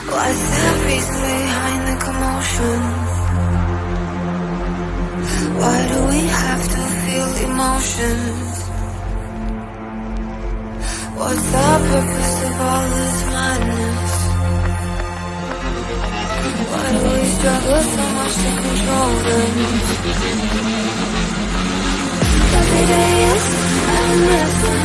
What's the reason behind the commotion? Why do we have to feel emotions? What's the purpose of all this madness? Why do we struggle so much to control them? Every day is a lesson.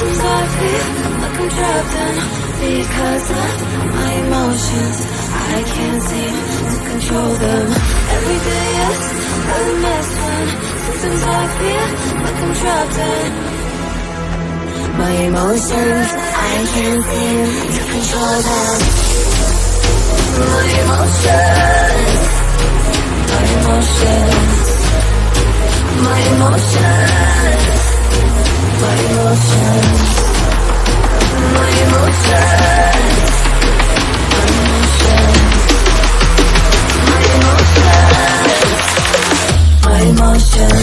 Sometimes I feel like I'm trapped in because of my emotions. I can't seem to control them. Every day is a lesson. Sometimes I feel like I'm trapped in my emotions. I can't seem to control them. My emotions. My emotions. My emotions. My emotions. My emotions. My emotions.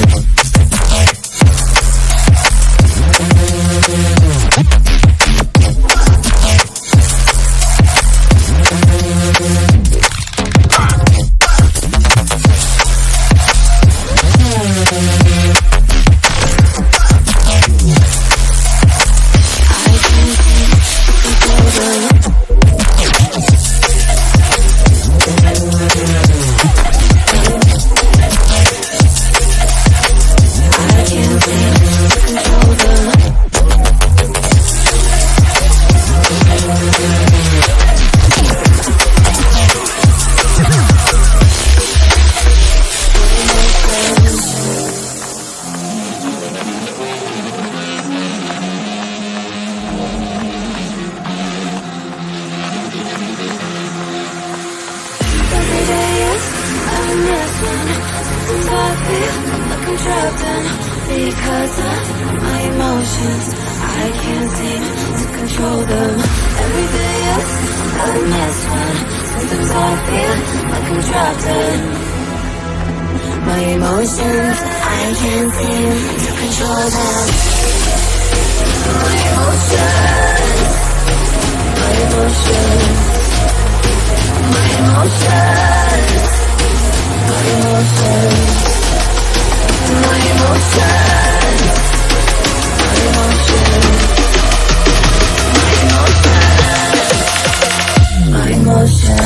My emotions.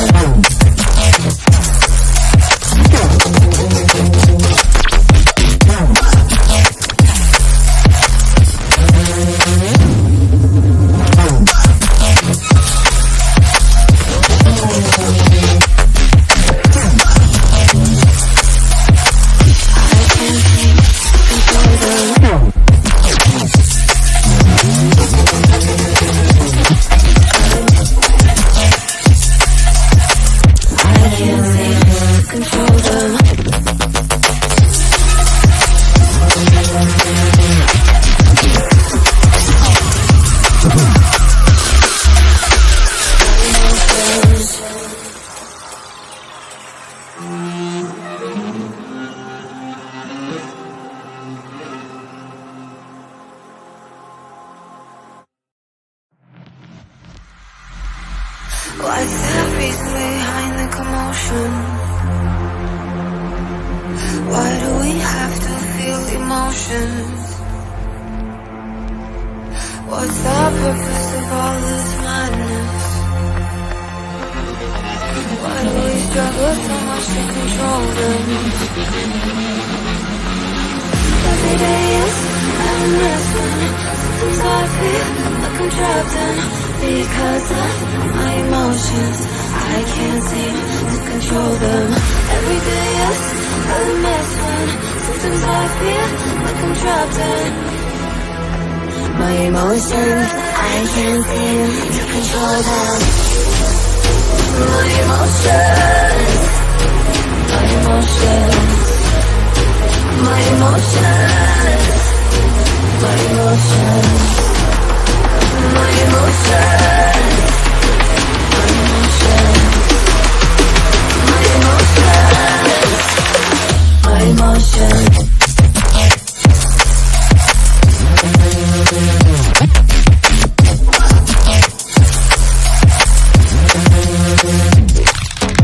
What's the reason behind the commotion? Why do we have to feel emotions? What's the purpose of all this madness? Why do we struggle so much to control them? Every day is a lesson. Sometimes I feel like I'm trapped in because of my emotions. I can't seem to control them. Every day is a lesson. Sometimes I feel like I'm trapped in my emotions. I can't seem to control them. My emotions. My emotions. My emotions. My emotions. My emotions.